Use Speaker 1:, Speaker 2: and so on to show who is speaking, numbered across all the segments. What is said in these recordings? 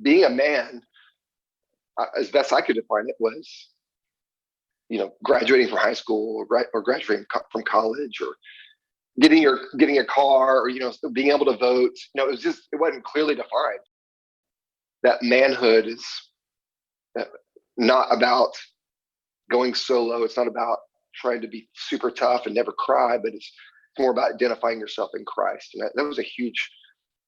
Speaker 1: being a man, as best I could define it, was, graduating from high school or graduating from college, or getting a car, or being able to vote. It wasn't clearly defined. That manhood is not about going solo. It's not about trying to be super tough and never cry, but it's more about identifying yourself in Christ. And that was a huge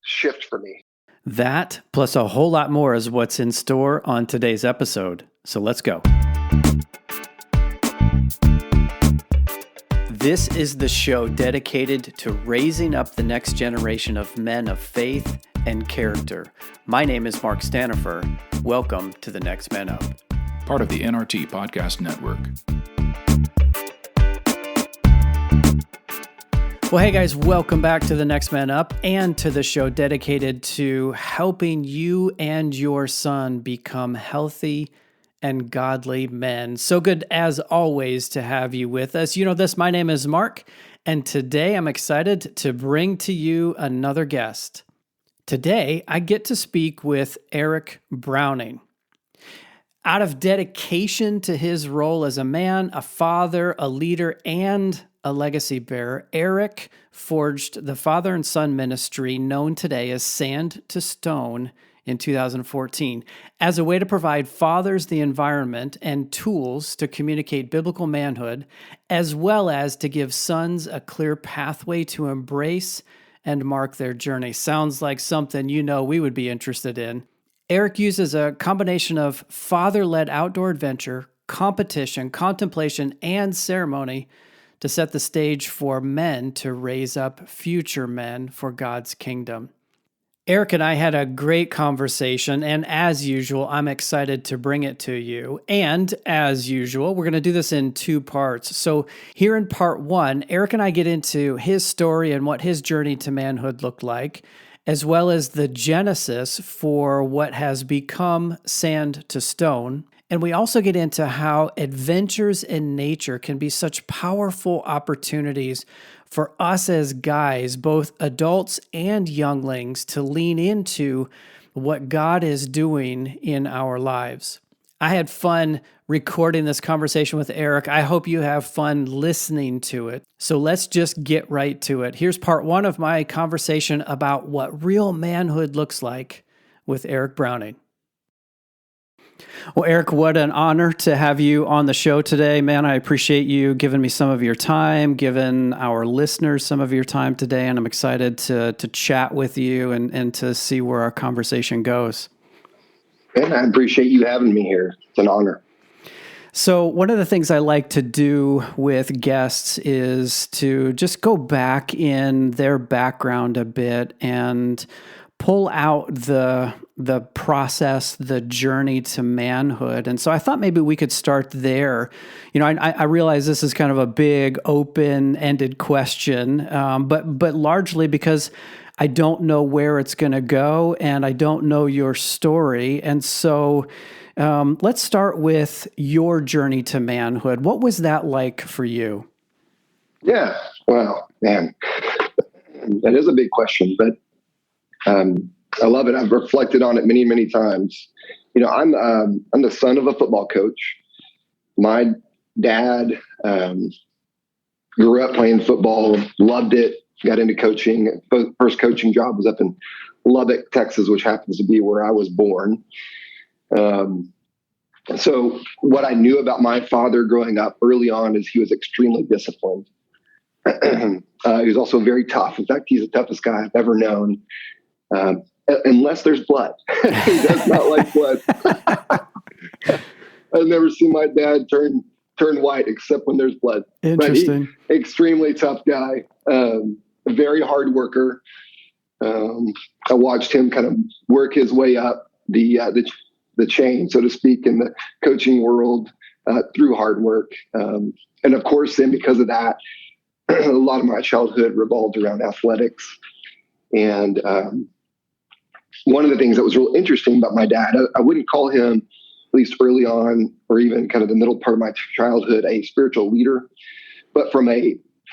Speaker 1: shift for me.
Speaker 2: That, plus a whole lot more, is what's in store on today's episode. So let's go. This is the show dedicated to raising up the next generation of men of faith and character. My name is Mark Stanifer. Welcome to The Next Men Up,
Speaker 3: part of the NRT Podcast Network.
Speaker 2: Well, hey guys, welcome back to The Next Man Up and to the show dedicated to helping you and your son become healthy and godly men. So good, as always, to have you with us. You know this, my name is Mark, and today I'm excited to bring to you another guest. Today, I get to speak with Eric Browning. Out of dedication to his role as a man, a father, a leader, and a legacy bearer, Eric forged the father and son ministry known today as Sand to Stone in 2014 as a way to provide fathers the environment and tools to communicate biblical manhood, as well as to give sons a clear pathway to embrace and mark their journey. Sounds like something we would be interested in. Eric uses a combination of father-led outdoor adventure, competition, contemplation, and ceremony to set the stage for men to raise up future men for God's kingdom. Eric and I had a great conversation, and as usual, I'm excited to bring it to you. And as usual, we're going to do this in two parts. So here in part one, Eric and I get into his story and what his journey to manhood looked like, as well as the genesis for what has become Sand to Stone. And we also get into how adventures in nature can be such powerful opportunities for us as guys, both adults and younglings, to lean into what God is doing in our lives. I had fun recording this conversation with Eric. I hope you have fun listening to it. So let's just get right to it. Here's part one of my conversation about what real manhood looks like with Eric Browning. Well, Eric, what an honor to have you on the show today. Man, I appreciate you giving me some of your time, giving our listeners some of your time today, and I'm excited to chat with you and to see where our conversation goes.
Speaker 1: And I appreciate you having me here. It's an honor.
Speaker 2: So one of the things I like to do with guests is to just go back in their background a bit and pull out the process, the journey to manhood. And so I thought maybe we could start there. I realize this is kind of a big, open-ended question, but largely because I don't know where it's going to go and I don't know your story. And so let's start with your journey to manhood. What was that like for you?
Speaker 1: Yeah, well, man, that is a big question, but I love it. I've reflected on it many, many times. I'm the son of a football coach. My dad grew up playing football, loved it, got into coaching. First coaching job was up in Lubbock, Texas, which happens to be where I was born. So what I knew about my father growing up early on is he was extremely disciplined. He was also very tough. In fact, he's the toughest guy I've ever known. Unless there's blood. He does not like blood. I've never seen my dad turn white except when there's blood.
Speaker 2: Interesting.
Speaker 1: But extremely tough guy, a very hard worker. I watched him kind of work his way up the chain, so to speak, in the coaching world through hard work. And of course, then because of that, a lot of my childhood revolved around athletics. And one of the things that was real interesting about my dad, I wouldn't call him, at least early on, or even kind of the middle part of my childhood, a spiritual leader. But from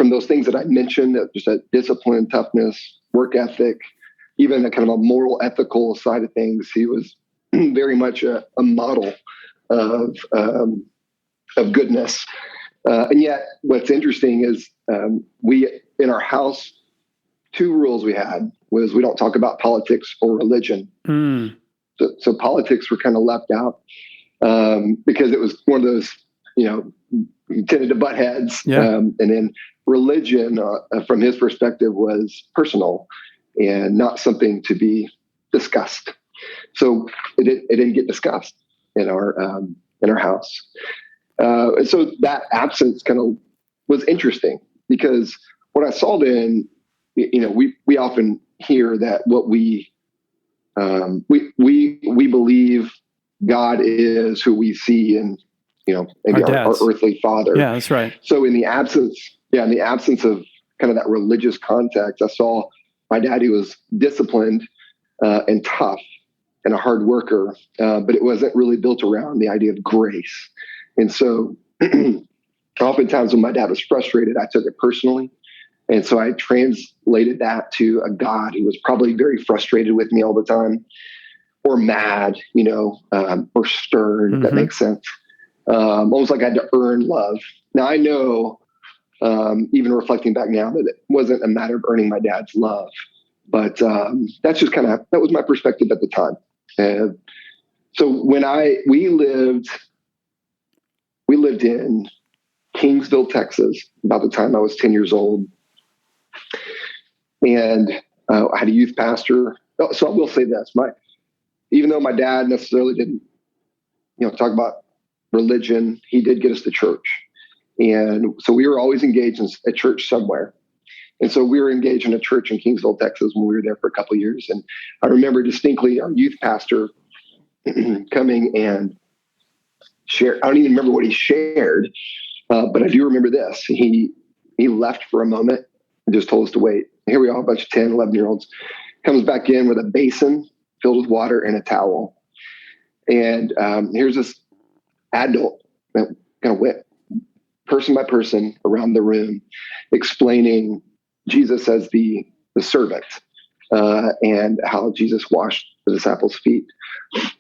Speaker 1: those things that I mentioned, just that discipline, toughness, work ethic, even a kind of a moral, ethical side of things, he was very much a model of goodness. And yet what's interesting is we, in our house, 2 rules we had was we don't talk about politics or religion. So politics were kind of left out because it was one of those, tended to butt heads. And then religion, from his perspective, was personal and not something to be discussed. So it didn't get discussed in our house. And so that absence kind of was interesting because what I saw then, we often hear that what we believe God is who we see in, maybe our earthly father.
Speaker 2: Yeah, that's right.
Speaker 1: So in the absence of kind of that religious context, I saw my dad, who was disciplined and tough and a hard worker, but it wasn't really built around the idea of grace. And so oftentimes when my dad was frustrated, I took it personally. And so I translated that to a God who was probably very frustrated with me all the time, or mad, or stern, if that makes sense. Almost like I had to earn love. Now I know, even reflecting back now, that it wasn't a matter of earning my dad's love, but that's just that was my perspective at the time. And so when we lived in Kingsville, Texas, about the time I was 10 years old. And I had a youth pastor. So I will say this, even though my dad necessarily didn't, talk about religion, he did get us to church. And so we were always engaged in a church somewhere. And so we were engaged in a church in Kingsville, Texas, when we were there for a couple of years. And I remember distinctly our youth pastor coming and share. I don't even remember what he shared, but I do remember this. He left for a moment and just told us to wait. Here we are, a bunch of 10, 11-year-olds, comes back in with a basin filled with water and a towel. And here's this adult that kind of went person by person around the room explaining Jesus as the servant and how Jesus washed the disciples' feet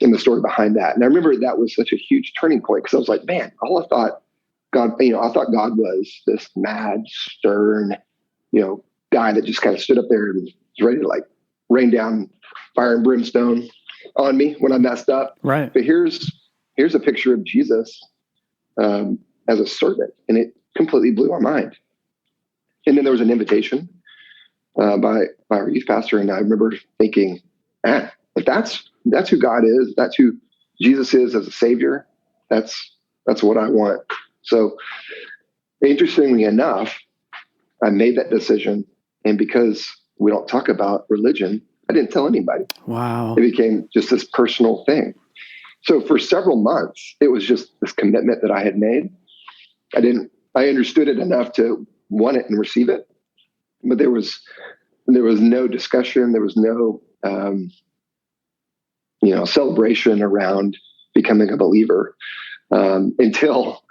Speaker 1: and the story behind that. And I remember that was such a huge turning point because I was like, man, I thought God was this mad, stern, guy that just kind of stood up there and was ready to rain down fire and brimstone on me when I messed up.
Speaker 2: Right.
Speaker 1: But here's a picture of Jesus as a servant, and it completely blew my mind. And then there was an invitation by our youth pastor, and I remember thinking, if that's who God is, that's who Jesus is as a savior, that's what I want. So interestingly enough, I made that decision, and because we don't talk about religion, I didn't tell anybody.
Speaker 2: Wow.
Speaker 1: It became just this personal thing. So for several months, it was just this commitment that I had made. I understood it enough to want it and receive it, but there was no discussion. There was no, celebration around becoming a believer until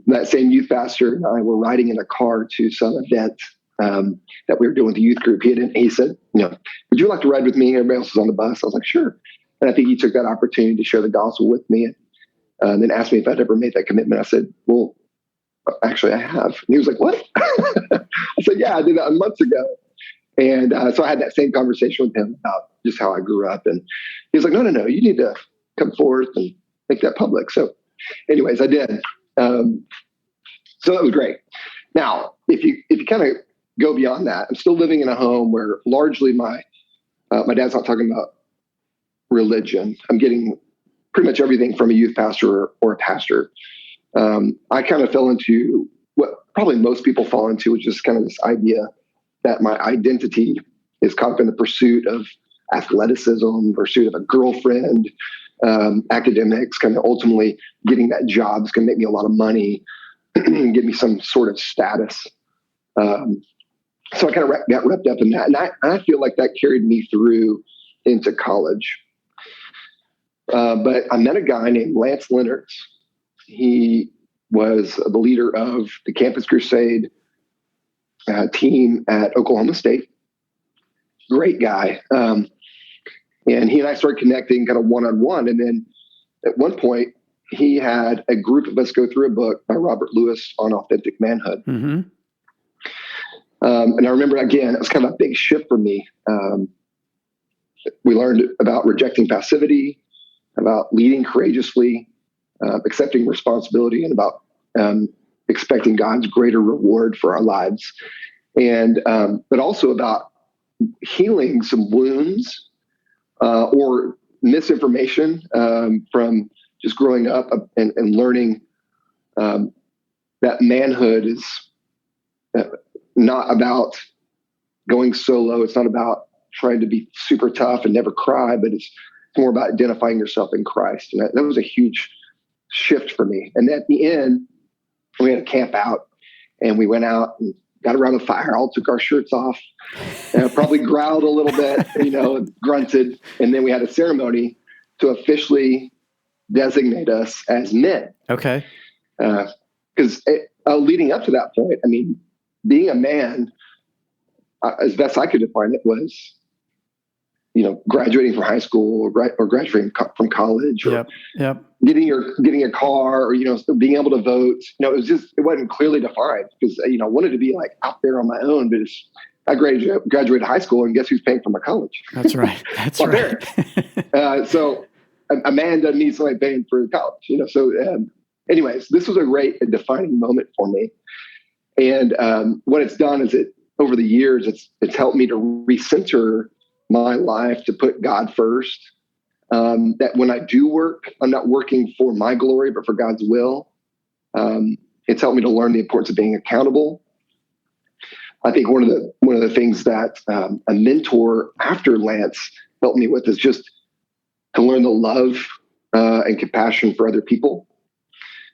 Speaker 1: that same youth pastor and I were riding in a car to some event that we were doing with the youth group. He said, would you like to ride with me? Everybody else was on the bus. I was like, sure. And I think he took that opportunity to share the gospel with me and then asked me if I'd ever made that commitment. I said, well, actually I have. And he was like, what? I said, yeah, I did that months ago. And so I had that same conversation with him about just how I grew up. And he was like, no, you need to come forth and make that public. So anyways, I did. So that was great. Now, if you kind of go beyond that, I'm still living in a home where largely my dad's not talking about religion. I'm getting pretty much everything from a youth pastor or a pastor. I kind of fell into what probably most people fall into, which is kind of this idea that my identity is caught up in the pursuit of athleticism, pursuit of a girlfriend, academics, kind of ultimately getting that job is going to make me a lot of money, give me some sort of status. So I kind of got wrapped up in that. And I feel like that carried me through into college. But I met a guy named Lance Leonards. He was the leader of the Campus Crusade team at Oklahoma State. Great guy. And he and I started connecting kind of one-on-one. And then at one point, he had a group of us go through a book by Robert Lewis on authentic manhood.
Speaker 2: Mm-hmm.
Speaker 1: And I remember, again, it was kind of a big shift for me. We learned about rejecting passivity, about leading courageously, accepting responsibility, and about expecting God's greater reward for our lives. And but also about healing some wounds or misinformation from just growing up and learning that manhood is not about going solo. It's not about trying to be super tough and never cry, but it's more about identifying yourself in Christ. And that was a huge shift for me. And at the end, we had a camp out, and we went out and got around the fire, all took our shirts off, probably growled a little bit, grunted. And then we had a ceremony to officially designate us as men.
Speaker 2: Okay.
Speaker 1: Because leading up to that point, I mean, being a man, as best I could define it, was, graduating from high school or graduating from college, or getting a car, or being able to vote. It wasn't clearly defined, because I wanted to be like out there on my own. But I graduated high school, and guess who's paying for my college?
Speaker 2: That's right. That's
Speaker 1: my
Speaker 2: right.
Speaker 1: Parents. So a man doesn't need somebody paying for college. So anyways, this was a great defining moment for me. And what it's done is over the years, it's helped me to recenter my life, to put God first. That when I do work, I'm not working for my glory, but for God's will. It's helped me to learn the importance of being accountable. I think one of the things that a mentor after Lance helped me with is just to learn the love and compassion for other people,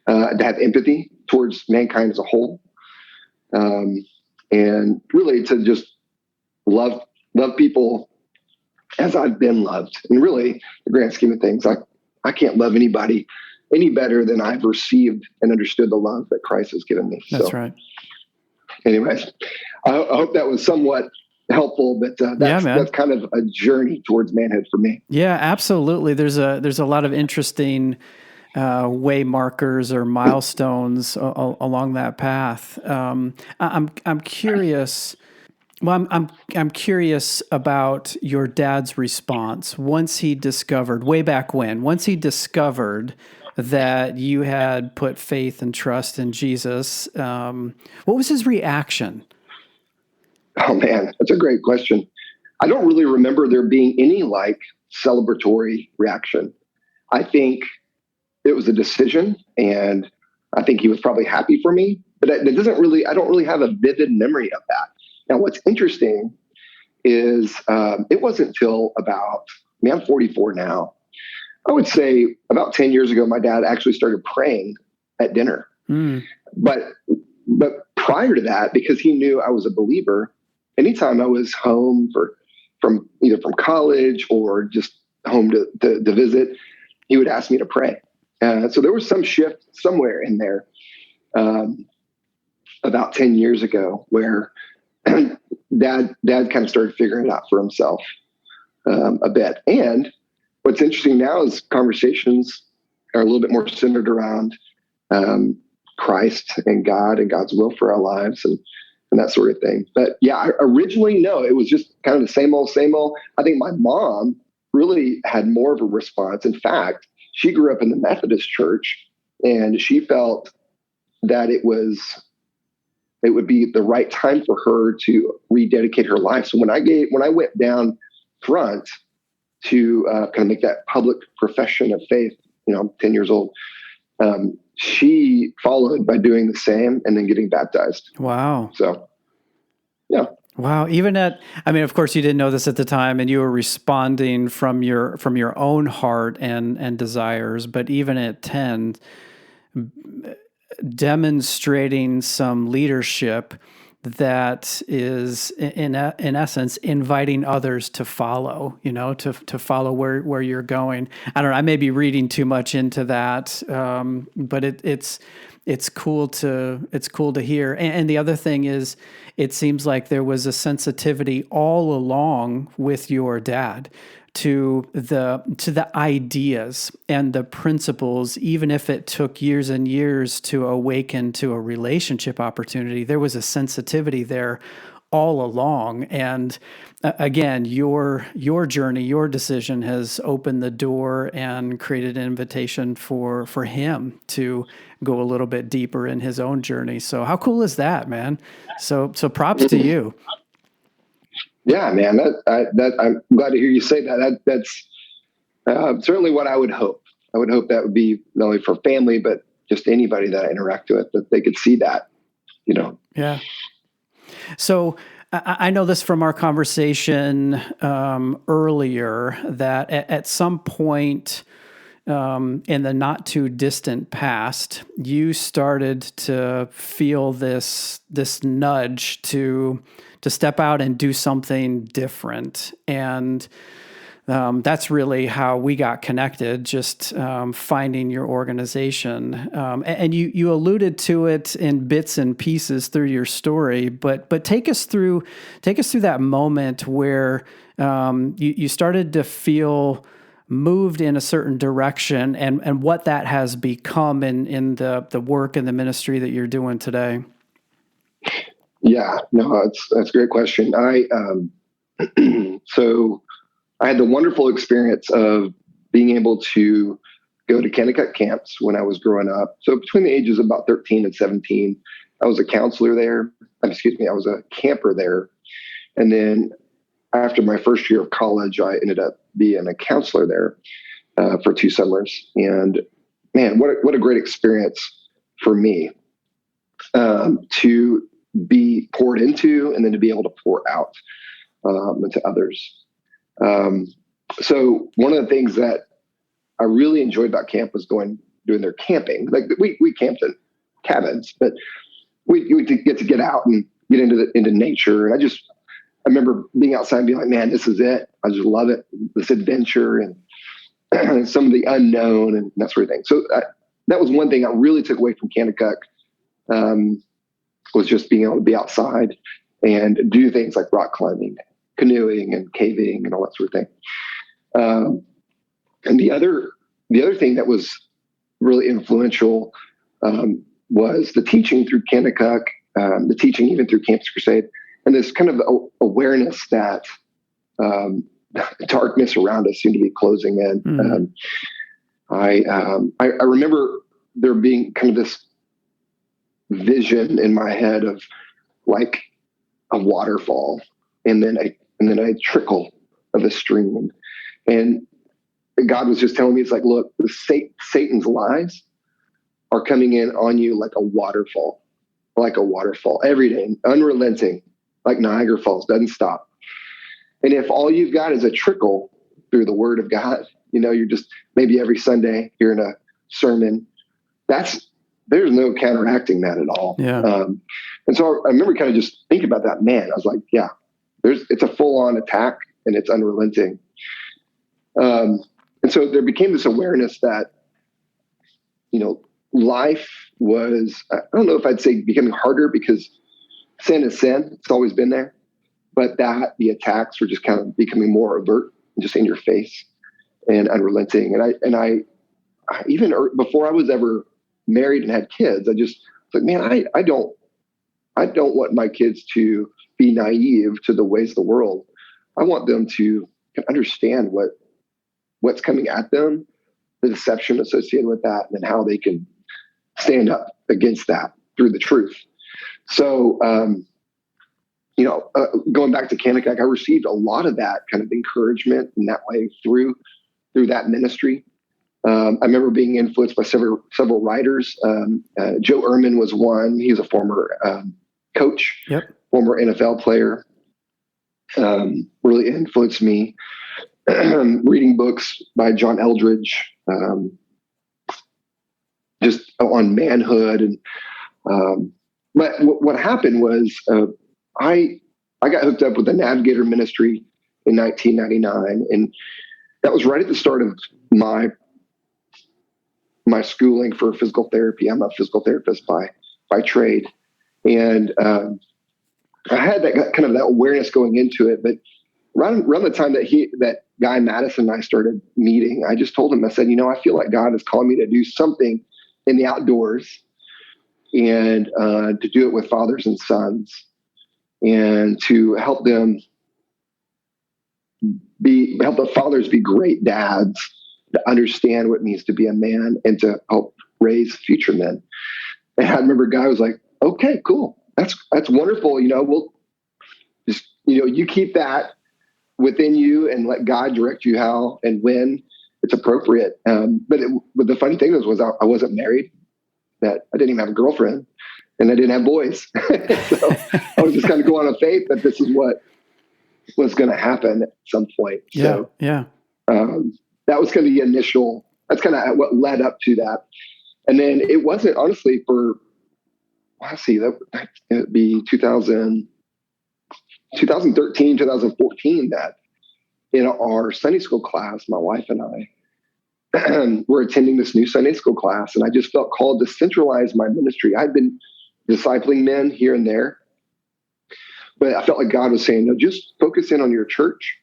Speaker 1: to have empathy towards mankind as a whole. And really to just love people as I've been loved. And really, the grand scheme of things, I can't love anybody any better than I've received and understood the love that Christ has given me.
Speaker 2: That's right.
Speaker 1: Anyways, I hope that was somewhat helpful, but that's kind of a journey towards manhood for me.
Speaker 2: Yeah, absolutely. There's a lot of interesting way markers or milestones along that path. I'm curious. Well, I'm curious about your dad's response once he discovered that you had put faith and trust in Jesus. What was his reaction?
Speaker 1: Oh man, that's a great question. I don't really remember there being any celebratory reaction. I think it was a decision, and I think he was probably happy for me, but I don't really have a vivid memory of that. Now, what's interesting is it wasn't till I'm 44 now. I would say about 10 years ago, my dad actually started praying at dinner. Mm. But prior to that, because he knew I was a believer, anytime I was home from either from college or just home to visit, he would ask me to pray. So there was some shift somewhere in there about 10 years ago where dad kind of started figuring it out for himself a bit. And what's interesting now is conversations are a little bit more centered around Christ and God and God's will for our lives and that sort of thing. But yeah, originally, no, it was just kind of the same old. I think my mom really had more of a response. In fact, she grew up in the Methodist church, and she felt that it would be the right time for her to rededicate her life. So when I went down front to kind of make that public profession of faith, I'm 10 years old, she followed by doing the same and then getting baptized.
Speaker 2: Wow.
Speaker 1: So, yeah.
Speaker 2: Wow. Of course you didn't know this at the time, and you were responding from your own heart and desires, but even at 10, demonstrating some leadership that is in essence inviting others to follow, to follow where you're going. I don't know, I may be reading too much into that, but it's cool to hear. And the other thing is, it seems like there was a sensitivity all along with your dad to the ideas and the principles, even if it took years and years to awaken to a relationship opportunity. There was a sensitivity there all along. And again, your journey, your decision has opened the door and created an invitation for him to go a little bit deeper in his own journey. So how cool is that, man? So props to you.
Speaker 1: Yeah, man, I'm glad to hear you say that. That's certainly what I would hope. I would hope that would be not only for family, but just anybody that I interact with, that they could see that,
Speaker 2: Yeah. So I know this from our conversation earlier, that at some point in the not too distant past, you started to feel this nudge to step out and do something different. And that's really how we got connected, just finding your organization. And you alluded to it in bits and pieces through your story, but take us through that moment where you started to feel moved in a certain direction, and what that has become in the work and the ministry that you're doing today.
Speaker 1: Yeah, no, that's a great question. So I had the wonderful experience of being able to go to Kennecott camps when I was growing up. So between the ages of about 13 and 17, I was a counselor there. I was a camper there. And then after my first year of college, I ended up being a counselor there for 2 summers. And man, what a great experience for me to be poured into, and then to be able to pour out into others. So one of the things that I really enjoyed about camp was doing their camping. Like we camped in cabins, but we get out and get into nature. And I remember being outside and being like, man, this is it. I just love it. This adventure and some of the unknown and that sort of thing. So that was one thing I really took away from Kennecott, was just being able to be outside and do things like rock climbing, canoeing, and caving, and all that sort of thing. And the other thing that was really influential was the teaching through Kennecott, the teaching even through Campus Crusade, and this kind of awareness that darkness around us seemed to be closing in. Mm-hmm. I remember there being kind of this vision in my head of like a waterfall, and then a trickle of a stream. And God was just telling me, it's like, look, Satan's lies are coming in on you like a waterfall every day, unrelenting, like Niagara Falls, doesn't stop. And if all you've got is a trickle through the word of God, you're just maybe every Sunday hearing a sermon, there's no counteracting that at all.
Speaker 2: Yeah.
Speaker 1: And so I remember kind of just thinking about that, man. I was like, yeah, it's a full-on attack, and it's unrelenting. And so there became this awareness that, life was, I don't know if I'd say becoming harder, because sin is sin. It's always been there. But that the attacks were just kind of becoming more overt and just in your face and unrelenting. And I even before I was ever married and had kids, I just was like, man, I don't want my kids to be naive to the ways of the world. I want them to understand what's coming at them, the deception associated with that, and how they can stand up against that through the truth. So, going back to Kennecott, I received a lot of that kind of encouragement in that way through that ministry. I remember being influenced by several writers. Joe Ehrman was one. He's a former coach, former NFL player. Really influenced me. Reading books by John Eldridge, just on manhood. And but what happened was I got hooked up with the Navigator Ministry in 1999, and that was right at the start of my schooling for physical therapy. I'm a physical therapist by trade, and I had that kind of that awareness going into it, but around the time that Guy Madison and I started meeting, I just told him, I said, I feel like God is calling me to do something in the outdoors, and to do it with fathers and sons, and to help the fathers be great dads, to understand what it means to be a man, and to help raise future men. And I remember Guy was like, okay, cool. That's wonderful. We'll just, you keep that within you and let God direct you how and when it's appropriate. But the funny thing was I wasn't married, that I didn't even have a girlfriend, and I didn't have boys. So I was just kind of going on faith that this is what was going to happen at some point.
Speaker 2: Yeah.
Speaker 1: That was kind of the initial, that's kind of what led up to that. And then it wasn't honestly for, that would be 2013, 2014, that in our Sunday school class, my wife and I were attending this new Sunday school class, and I just felt called to centralize my ministry. I'd been discipling men here and there, but I felt like God was saying, no, just focus in on your church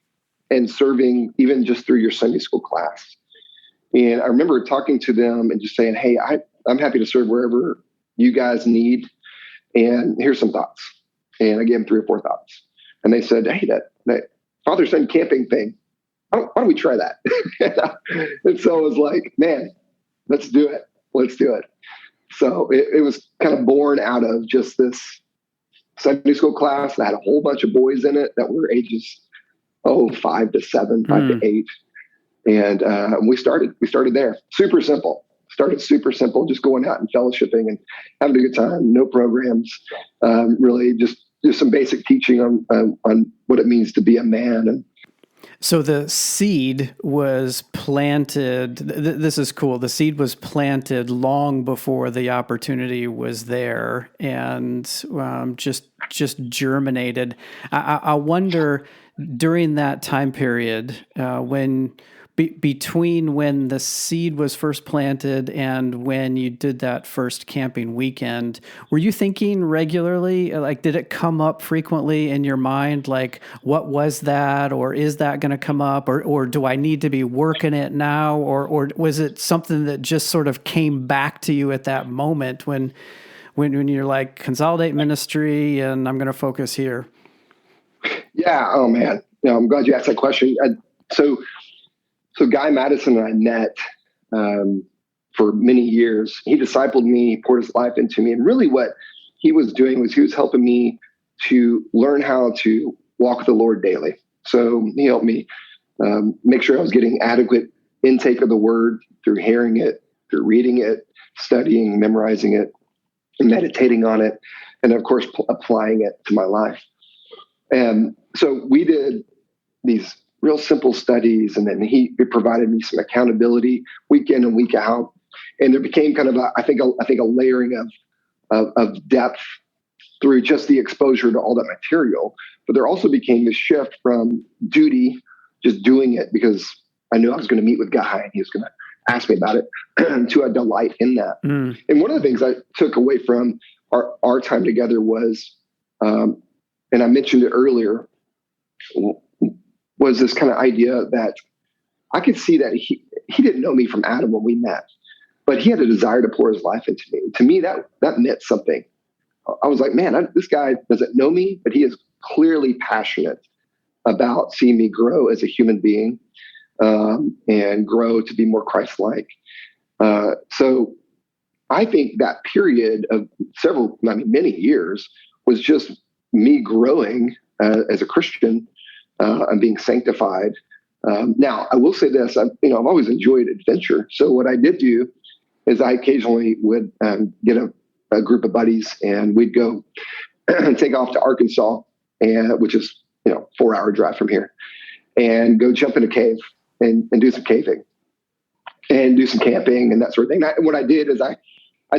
Speaker 1: and serving even just through your Sunday school class. And I remember talking to them and just saying, hey, I'm happy to serve wherever you guys need. And here's some thoughts. And I gave them 3 or 4 thoughts. And they said, hey, that father-son camping thing, why don't we try that? And so I was like, man, let's do it. So it was kind of born out of just this Sunday school class that had a whole bunch of boys in it that were ages 5 to 7, 5 to 8. And we started there. Super simple. Started super simple, just going out and fellowshipping and having a good time. No programs, really just some basic teaching on what it means to be a man. And
Speaker 2: so the seed was planted. This is cool. The seed was planted long before the opportunity was there, and just germinated. I wonder, during that time period, between when the seed was first planted and when you did that first camping weekend, were you thinking regularly? Like, did it come up frequently in your mind? Like, what was that? Or is that going to come up? Or do I need to be working it now? Or was it something that just sort of came back to you at that moment when you're like, consolidate ministry and I'm going to focus here?
Speaker 1: Yeah. Oh man. I'm glad you asked that question. So Guy Madison and I met for many years. He discipled me, he poured his life into me. And really what he was doing was he was helping me to learn how to walk with the Lord daily. So he helped me make sure I was getting adequate intake of the word through hearing it, through reading it, studying, memorizing it, and meditating on it. And of course, applying it to my life. And so we did these real simple studies, and then he provided me some accountability week in and week out, and there became kind of I think a layering of depth through just the exposure to all that material. But there also became this shift from duty, just doing it because I knew I was going to meet with Guy and he was going to ask me about it, to a delight in that. And one of the things I took away from our time together was, and I mentioned it earlier, was this kind of idea that I could see that he didn't know me from Adam when we met, but he had a desire to pour his life into me. To me, that meant something. I was like, man, this guy doesn't know me, but he is clearly passionate about seeing me grow as a human being, and grow to be more Christ-like. So I think that period of many years was just me growing as a Christian. I'm being sanctified. Now, I will say this: I've always enjoyed adventure. So what I did do is I occasionally would get a group of buddies, and we'd go take off to Arkansas, which is 4-hour drive from here, and go jump in a cave and do some caving and do some camping and that sort of thing. And what I did is I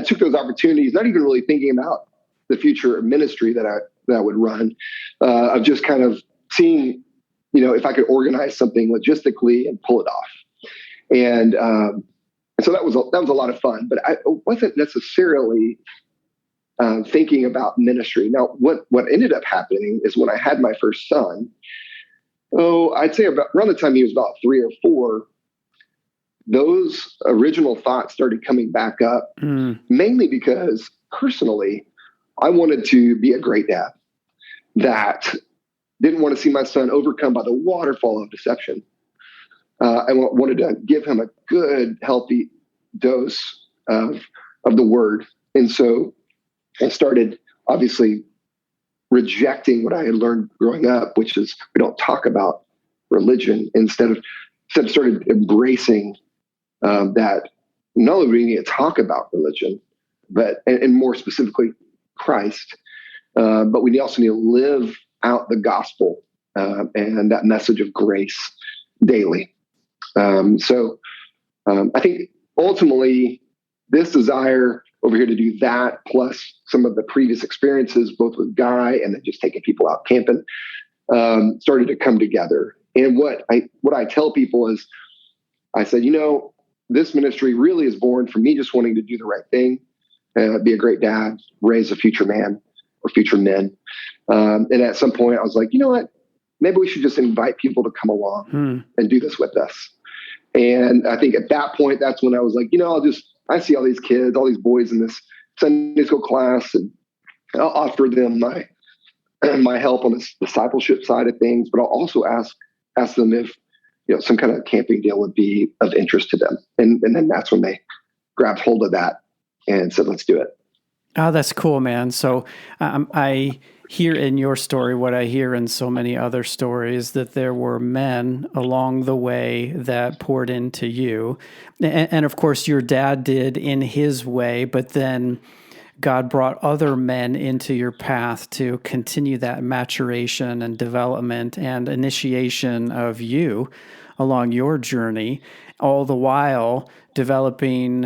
Speaker 1: took those opportunities, not even really thinking about the future ministry that I would run, of just kind of seeing, if I could organize something logistically and pull it off. And so that was a lot of fun, but I wasn't necessarily thinking about ministry. Now, what ended up happening is when I had my first son, I'd say around the time he was about 3 or 4, those original thoughts started coming back up, mainly because personally, I wanted to be a great dad that didn't want to see my son overcome by the waterfall of deception. I wanted to give him a good, healthy dose of the word. And so I started obviously rejecting what I had learned growing up, which is we don't talk about religion. Instead started embracing that not only do we need to talk about religion, but and more specifically Christ, but we also need to live out the gospel and that message of grace daily. So I think ultimately this desire over here to do that, plus some of the previous experiences, both with Guy and then just taking people out camping, started to come together. And what I tell people is, I said, this ministry really is born from me just wanting to do the right thing, be a great dad, raise a future man or future men. And at some point I was like, you know what, maybe we should just invite people to come along and do this with us. And I think at that point, that's when I was like, I see all these kids, all these boys in this Sunday school class, and I'll offer them my help on this discipleship side of things, but I'll also ask them if, some kind of camping deal would be of interest to them. And then that's when they grabbed hold of that and said, let's do it.
Speaker 2: Oh, that's cool, man. So I hear in your story what I hear in so many other stories, that there were men along the way that poured into you. And of course, your dad did in his way, but then God brought other men into your path to continue that maturation and development and initiation of you along your journey, all the while developing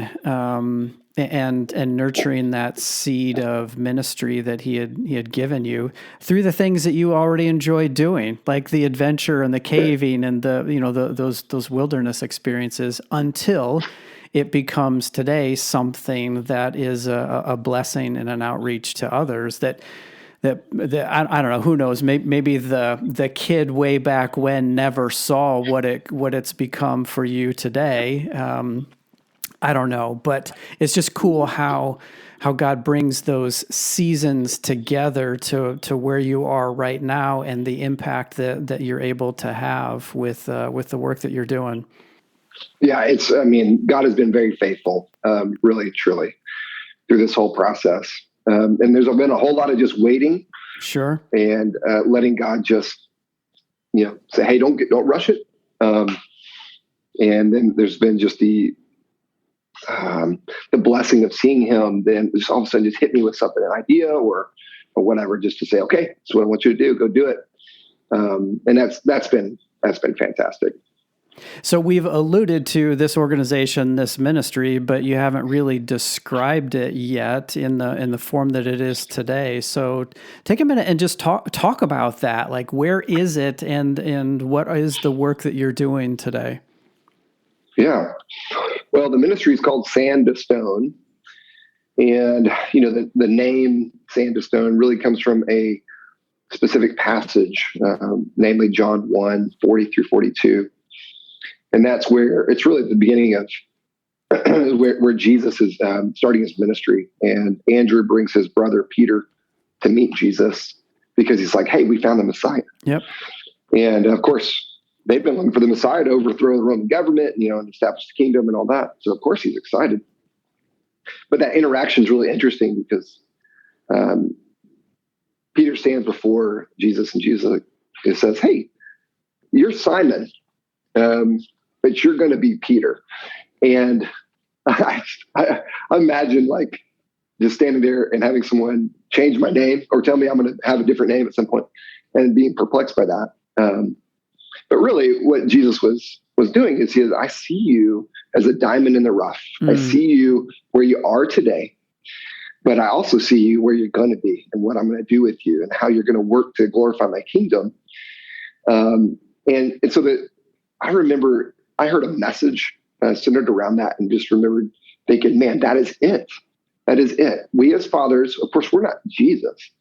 Speaker 2: and nurturing that seed of ministry that he had given you through the things that you already enjoyed doing, like the adventure and the caving and those wilderness experiences, until it becomes today something that is a blessing and an outreach to others that I don't know, who knows, maybe the kid way back when never saw what it's become for you today. I don't know, but it's just cool how God brings those seasons together to where you are right now, and the impact that you're able to have with the work that you're doing.
Speaker 1: Yeah, God has been very faithful, really, truly, through this whole process. And there's been a whole lot of just waiting,
Speaker 2: sure,
Speaker 1: and letting God just, say, hey, don't rush it. And then there's been just the blessing of seeing him then just all of a sudden just hit me with something, an idea or whatever, just to say, okay, that's what I want you to do. Go do it. And that's been fantastic.
Speaker 2: So we've alluded to this organization, this ministry, but you haven't really described it yet in the form that it is today. So take a minute and just talk about that. Like, where is it, and what is the work that you're doing today?
Speaker 1: Yeah. Well, the ministry is called Sand to Stone. And, the name Sand to Stone really comes from a specific passage, namely John 1:40-42. And that's where it's really the beginning of where Jesus is starting his ministry. And Andrew brings his brother Peter to meet Jesus because he's like, hey, we found the Messiah.
Speaker 2: Yep.
Speaker 1: And of course, they've been looking for the Messiah to overthrow the Roman government, and establish the kingdom and all that. So of course he's excited. But that interaction is really interesting because Peter stands before Jesus, and Jesus says, hey, you're Simon, but you're going to be Peter. And I imagine like just standing there and having someone change my name or tell me I'm going to have a different name at some point and being perplexed by that. But really what Jesus was doing is he says, I see you as a diamond in the rough. I see you where you are today, but I also see you where you're going to be and what I'm going to do with you and how you're going to work to glorify my kingdom. And so that I remember I heard a message centered around that, and just remembered thinking, man, that is it. That is it. We as fathers, of course, we're not Jesus,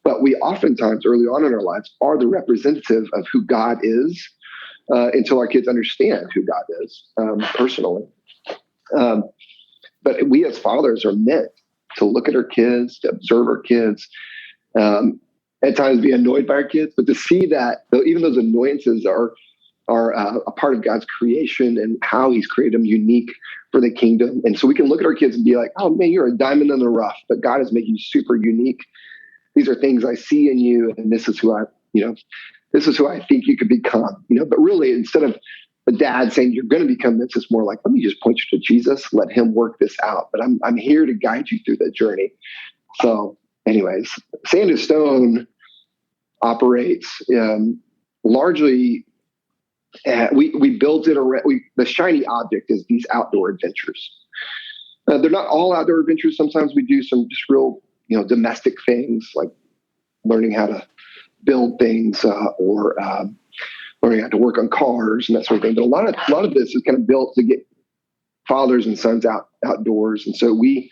Speaker 1: But we oftentimes early on in our lives are the representative of who God is until our kids understand who God is personally. But we as fathers are meant to look at our kids, to observe our kids, at times be annoyed by our kids, but to see that even those annoyances are a part of God's creation and how he's created them unique for the kingdom. And so we can look at our kids and be like, oh man, you're a diamond in the rough, but God is making you super unique. These are things I see in you. And this is who I think you could become, but really instead of a dad saying you're going to become this, it's more like, let me just point you to Jesus, let him work this out. But I'm here to guide you through that journey. So anyways, Sand to Stone operates largely. We built it around. The shiny object is these outdoor adventures. They're not all outdoor adventures. Sometimes we do some just real, domestic things like learning how to build things or learning how to work on cars and that sort of thing. But a lot of this is kind of built to get fathers and sons outdoors. And so we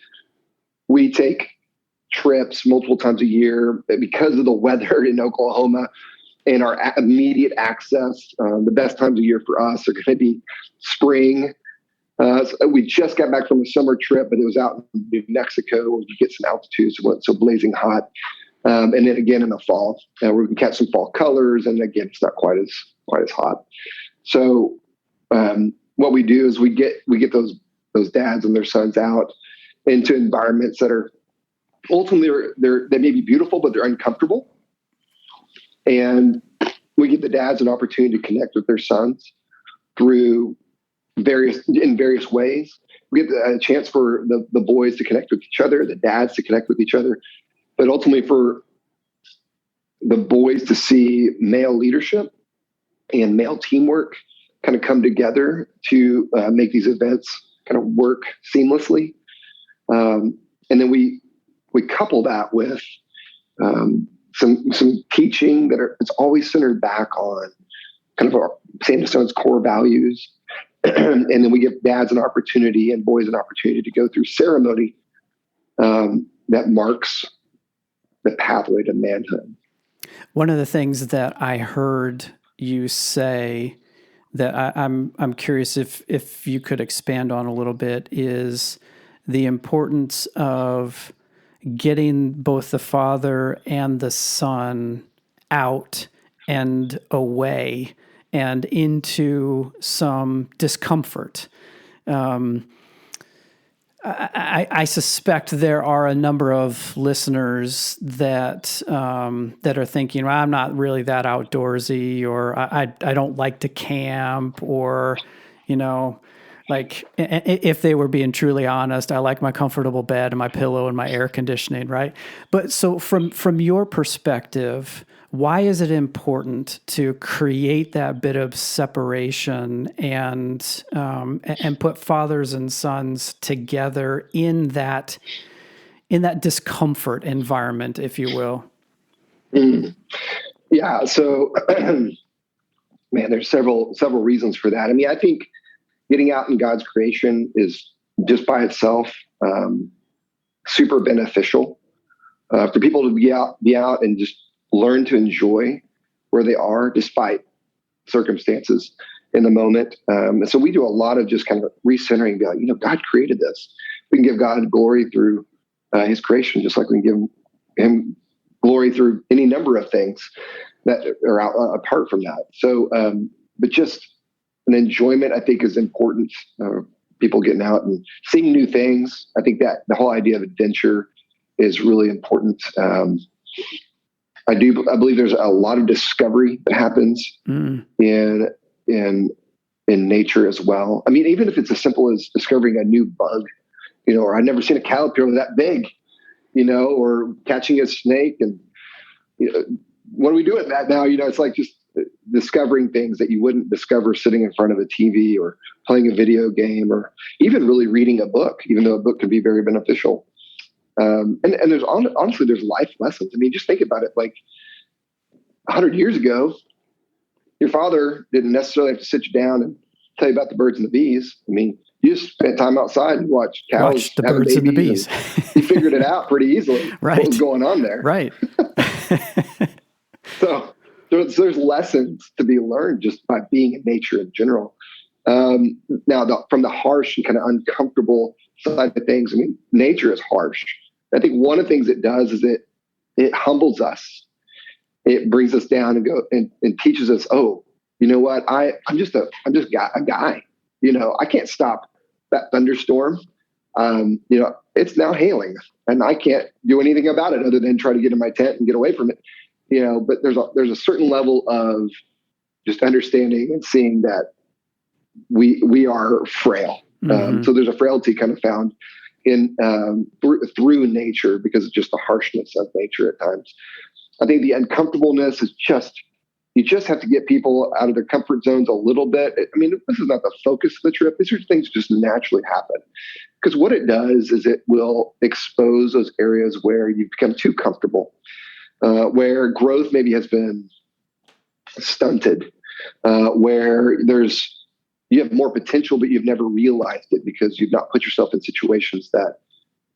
Speaker 1: take trips multiple times a year because of the weather in Oklahoma. And our immediate access, the best times of year for us are going to be spring. So we just got back from a summer trip, but it was out in New Mexico where we get some altitude, so it wasn't so blazing hot. And then again in the fall, where we can catch some fall colors, and again it's not quite as hot. So what we do is we get those dads and their sons out into environments that are ultimately they may be beautiful, but they're uncomfortable. And we give the dads an opportunity to connect with their sons in various ways. We get a chance for the boys to connect with each other, the dads to connect with each other, but ultimately for the boys to see male leadership and male teamwork kind of come together to make these events kind of work seamlessly. And then we couple that with some teaching it's always centered back on kind of our Sand to Stone's core values. And then we give dads an opportunity and boys an opportunity to go through ceremony that marks the pathway to manhood.
Speaker 2: One of the things that I heard you say that I'm curious if you could expand on a little bit is the importance of getting both the father and the son out and away and into some discomfort. I suspect there are a number of listeners that are thinking, well, I'm not really that outdoorsy, or I don't like to camp, or, like if they were being truly honest, I like my comfortable bed and my pillow and my air conditioning, right? But so from your perspective, why is it important to create that bit of separation and put fathers and sons together in that discomfort environment, if you will?
Speaker 1: Yeah. So, man, there's several reasons for that. I mean, I think getting out in God's creation is just by itself super beneficial for people to be out and just learn to enjoy where they are despite circumstances in the moment. And so we do a lot of just kind of recentering, God created this. We can give God glory through his creation, just like we can give him glory through any number of things that are out apart from that. So, but just an enjoyment, I think, is important. People getting out and seeing new things. I think that the whole idea of adventure is really important. I believe there's a lot of discovery that happens in nature as well. I mean, even if it's as simple as discovering a new bug, or I've never seen a caterpillar that big, or catching a snake, and what do we do with that now? It's like just discovering things that you wouldn't discover sitting in front of a TV or playing a video game, or even really reading a book, even though a book can be very beneficial. And there's honestly, there's life lessons. I mean, just think about it. Like 100 years ago, your father didn't necessarily have to sit you down and tell you about the birds and the bees. I mean, you just spent time outside and watched cows
Speaker 2: the birds and the bees.
Speaker 1: You figured it out pretty easily.
Speaker 2: Right.
Speaker 1: What was going on there.
Speaker 2: Right.
Speaker 1: So there's lessons to be learned just by being in nature in general. Now, from the harsh and kind of uncomfortable side of things, I mean, nature is harsh. I think one of the things it does is it humbles us. It brings us down and teaches us, oh, you know what? I'm just a guy. You know, I can't stop that thunderstorm. It's now hailing, and I can't do anything about it other than try to get in my tent and get away from it. You know, but there's a certain level of just understanding and seeing that we are frail.
Speaker 2: Mm-hmm.
Speaker 1: So there's a frailty kind of found in through nature because of just the harshness of nature at times. I think the uncomfortableness is you just have to get people out of their comfort zones a little bit. I mean, this is not the focus of the trip. These are things just naturally happen. Because what it does is it will expose those areas where you've become too comfortable, where growth maybe has been stunted, where you have more potential, but you've never realized it because you've not put yourself in situations that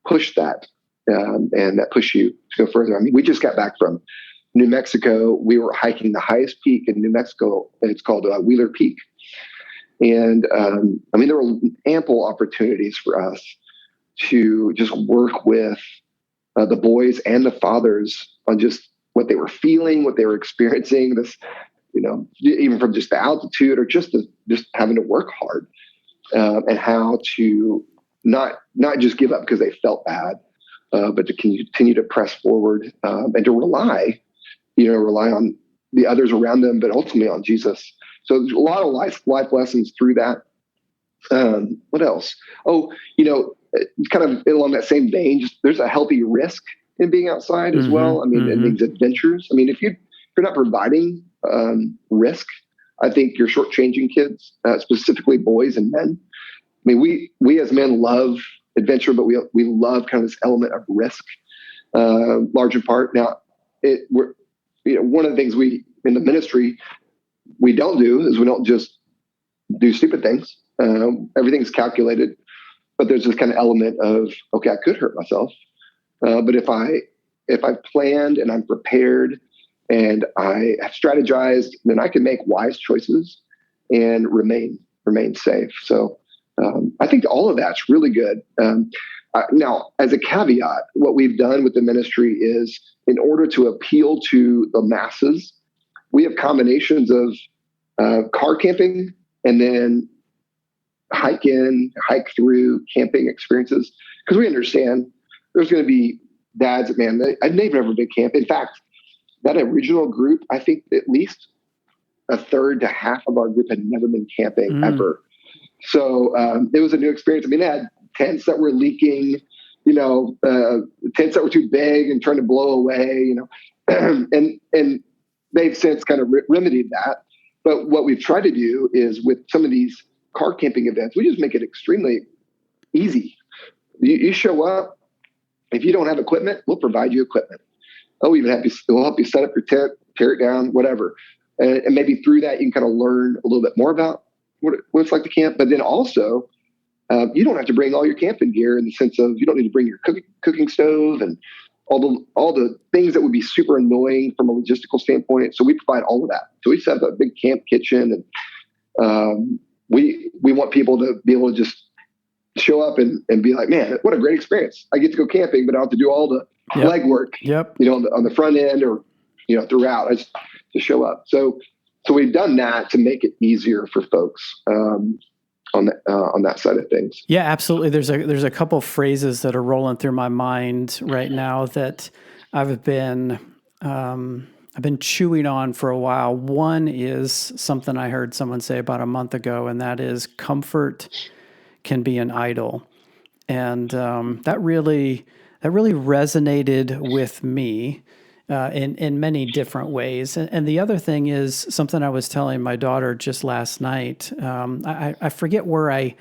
Speaker 1: push that and that push you to go further. I mean, we just got back from New Mexico. We were hiking the highest peak in New Mexico, and it's called Wheeler Peak. And I mean, there were ample opportunities for us to just work with the boys and the fathers on just what they were feeling, what they were experiencing, this, you know, even from just the altitude or just having to work hard and how to not just give up because they felt bad, but to continue to press forward and to rely on the others around them, but ultimately on Jesus. So there's a lot of life lessons through that. What else? Oh, you know, kind of along that same vein, just there's a healthy risk in being outside as well. I mean, in these adventures. I mean, if you're not providing risk, I think you're shortchanging kids, specifically boys and men. I mean, we as men love adventure, but we love kind of this element of risk, large in part. Now, one of the things we in the ministry we don't do is we don't just do stupid things. Everything's calculated, but there's this kind of element of, okay, I could hurt myself, but if I've planned and I'm prepared and I have strategized, then I can make wise choices and remain safe. So I think all of that's really good. Now, as a caveat, what we've done with the ministry is in order to appeal to the masses, we have combinations of car camping and then hike through camping experiences. Because we understand there's going to be dads that, man, they've never been camp. In fact, that original group, I think at least a third to half of our group had never been camping ever. So it was a new experience. I mean, they had tents that were leaking, tents that were too big and trying to blow away, and they've since kind of remedied that. But what we've tried to do is with some of these car camping events, we just make it extremely easy. You show up. If you don't have equipment, we'll provide you equipment. We'll help you set up your tent, tear it down, whatever. And maybe through that, you can kind of learn a little bit more about what it's like to camp. But then also, you don't have to bring all your camping gear in the sense of you don't need to bring your cooking stove and all the things that would be super annoying from a logistical standpoint. So we provide all of that. So we set up a big camp kitchen, and we want people to be able to just show up and be like, man, what a great experience. I get to go camping, but I don't have to do all the legwork, on the front end or, throughout. I just to show up. So we've done that to make it easier for folks on that side of things.
Speaker 2: Yeah, absolutely. There's a couple phrases that are rolling through my mind right now that I've been chewing on for a while. One is something I heard someone say about a month ago, and that is comfort can be an idol. And that really resonated with me in many different ways. And the other thing is something I was telling my daughter just last night. I forget where I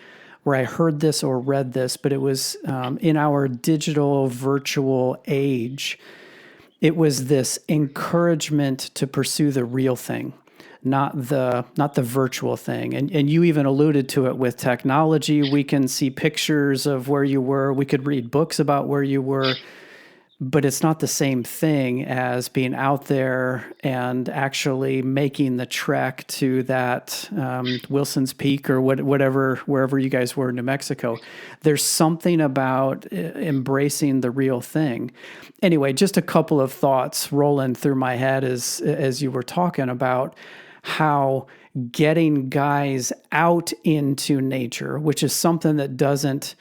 Speaker 2: heard this or read this, but it was in our digital virtual age. It was this encouragement to pursue the real thing, not the virtual thing. And you even alluded to it with technology. We can see pictures of where you were. We could read books about where you were. but it's not the same thing as being out there and actually making the trek to that Wilson's Peak or wherever you guys were in New Mexico. There's something about embracing the real thing. Anyway, just a couple of thoughts rolling through my head as you were talking about how getting guys out into nature, which is something that doesn't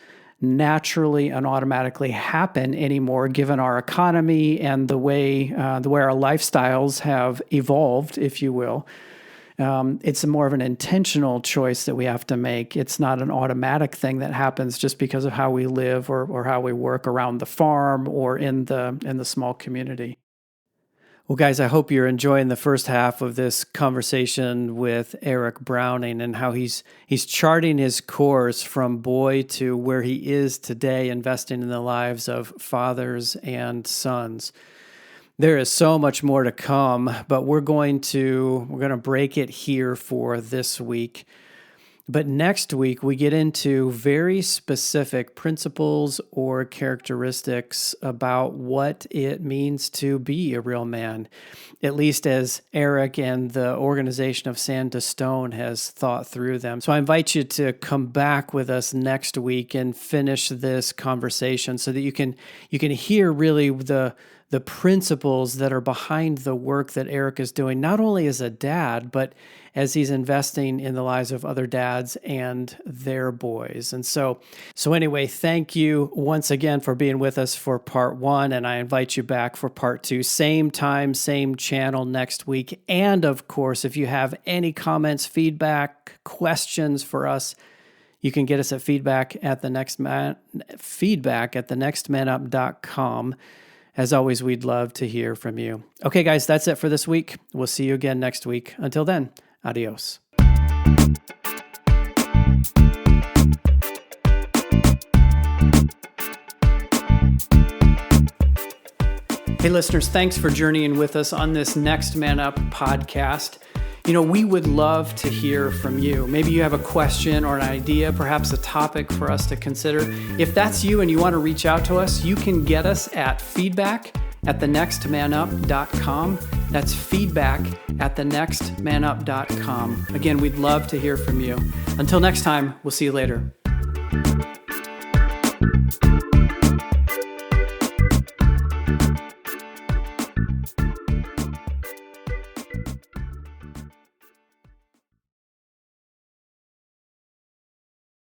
Speaker 2: naturally and automatically happen anymore, given our economy and the way our lifestyles have evolved, if you will. It's more of an intentional choice that we have to make. It's not an automatic thing that happens just because of how we live or how we work around the farm or in the small community. Well, guys, I hope you're enjoying the first half of this conversation with Eric Browning and how he's charting his course from boy to where he is today, investing in the lives of fathers and sons. There is so much more to come, but we're going to break it here for this week. But next week, we get into very specific principles or characteristics about what it means to be a real man, at least as Eric and the organization of Sand to Stone has thought through them. So I invite you to come back with us next week and finish this conversation so that you can hear really the principles that are behind the work that Eric is doing, not only as a dad, but as he's investing in the lives of other dads and their boys. And so anyway, thank you once again for being with us for part 1, and I invite you back for part 2, same time, same channel next week. And of course, if you have any comments, feedback, questions for us, you can get us at feedback at thenextmanup.com. As always, we'd love to hear from you. Okay, guys, that's it for this week. We'll see you again next week. Until then, adios. Hey, listeners, thanks for journeying with us on this Next Man Up podcast. We would love to hear from you. Maybe you have a question or an idea, perhaps a topic for us to consider. If that's you and you want to reach out to us, you can get us at feedback@thenextmanup.com. That's feedback@thenextmanup.com. Again, we'd love to hear from you. Until next time, we'll see you later.